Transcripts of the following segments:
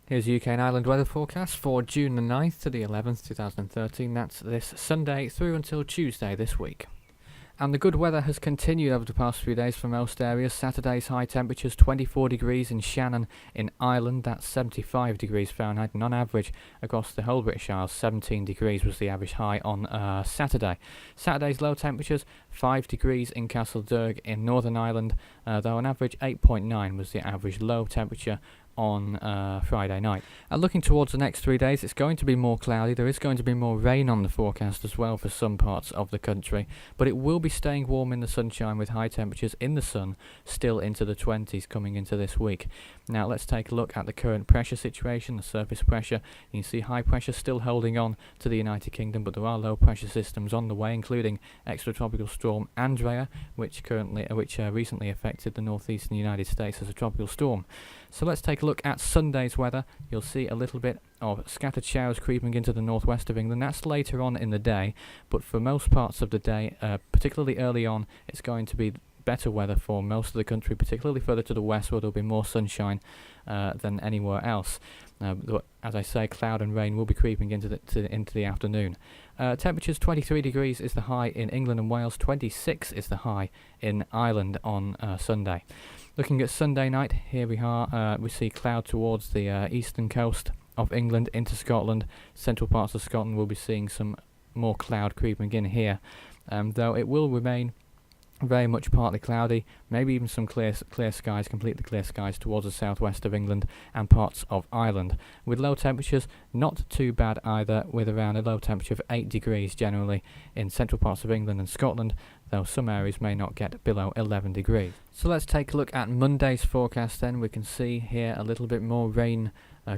Here's UK and Ireland weather forecast for June the 9th to the 11th, 2013. That's this Sunday through until Tuesday this week. And the good weather has continued over the past few days for most areas. Saturday's high temperatures 24 degrees in Shannon in Ireland, that's 75 degrees Fahrenheit, and on average across the whole British Isles 17 degrees was the average high on Saturday. Saturday's low temperatures 5 degrees in Castlederg in Northern Ireland, though on average 8.9 was the average low temperature on Friday night. Looking towards the next 3 days, it's going to be more cloudy. There is going to be more rain on the forecast as well for some parts of the country, but it will be staying warm in the sunshine with high temperatures in the sun still into the 20s coming into this week. Now let's take a look at the current pressure situation, the surface pressure. You can see high pressure still holding on to the United Kingdom, but there are low pressure systems on the way, including extratropical storm Andrea, which recently affected the northeastern United States as a tropical storm. So let's take a look at Sunday's weather. You'll see a little bit of scattered showers creeping into the northwest of England. That's later on in the day, but for most parts of the day, particularly early on, it's going to be better weather for most of the country, particularly further to the west where there'll be more sunshine than anywhere else. As I say, cloud and rain will be creeping into the afternoon. Temperatures 23 degrees is the high in England and Wales, 26 is the high in Ireland on Sunday. Looking at Sunday night, here we are, we see cloud towards the eastern coast of England into Scotland. Central parts of Scotland will be seeing some more cloud creeping in here, though it will remain very much partly cloudy, maybe even some clear skies, completely clear skies towards the southwest of England and parts of Ireland, with low temperatures not too bad either, with around a low temperature of 8 degrees generally in central parts of England and Scotland, though some areas may not get below 11 degrees. So let's take a look at Monday's forecast then. We can see here a little bit more rain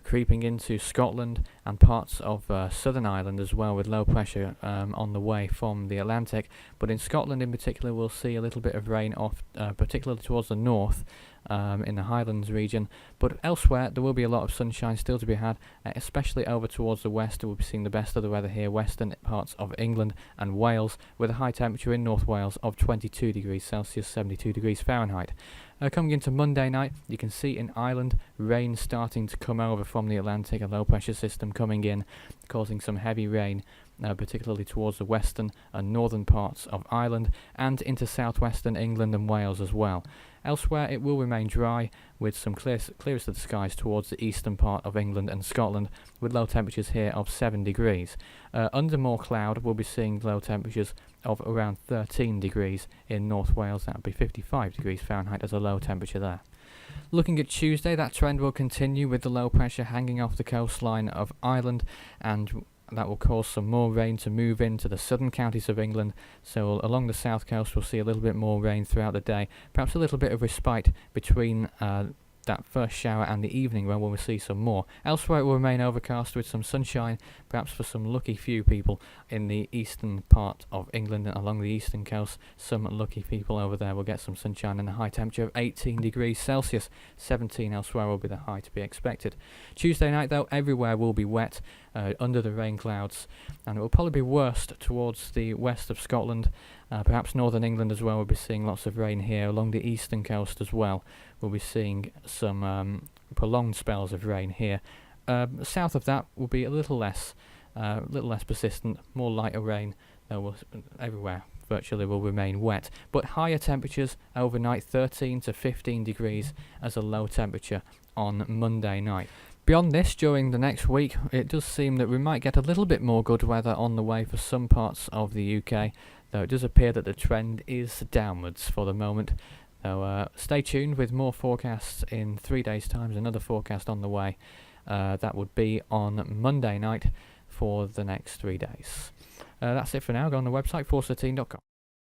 creeping into Scotland and parts of southern Ireland as well, with low pressure on the way from the Atlantic. But in Scotland in particular, we'll see a little bit of rain off, particularly towards the north, in the Highlands region. But elsewhere, there will be a lot of sunshine still to be had, especially over towards the west. We'll be seeing the best of the weather here, western parts of England and Wales, with a high temperature in North Wales of 22 degrees Celsius, 72 degrees Fahrenheit. Coming into Monday night, you can see in Ireland rain starting to come over from the Atlantic, a low pressure system coming in, causing some heavy rain, particularly towards the western and northern parts of Ireland and into southwestern England and Wales as well. Elsewhere, it will remain dry with some clearest of the skies towards the eastern part of England and Scotland, with low temperatures here of 7 degrees. Under more cloud, we'll be seeing low temperatures of around 13 degrees in North Wales. That would be 55 degrees Fahrenheit as a low temperature there. Looking at Tuesday, that trend will continue with the low pressure hanging off the coastline of Ireland, and that will cause some more rain to move into the southern counties of England. So along the south coast we'll see a little bit more rain throughout the day, perhaps a little bit of respite between that first shower and the evening when we'll see some more. Elsewhere it will remain overcast with some sunshine, perhaps for some lucky few people in the eastern part of England and along the eastern coast. Some lucky people over there will get some sunshine and a high temperature of 18 degrees Celsius. 17 elsewhere will be the high to be expected. Tuesday night though, everywhere will be wet under the rain clouds, and it will probably be worst towards the west of Scotland. Perhaps northern England as well. We'll be seeing lots of rain here. Along the eastern coast as well, we'll be seeing some prolonged spells of rain here. South of that will be a little less persistent, more lighter rain. Everywhere virtually will remain wet, but higher temperatures overnight, 13 to 15 degrees as a low temperature on Monday night. Beyond this, during the next week, it does seem that we might get a little bit more good weather on the way for some parts of the UK, though it does appear that the trend is downwards for the moment. So stay tuned with more forecasts in 3 days' time. There's another forecast on the way. That would be on Monday night for the next 3 days. That's it for now. Go on the website, force13.com.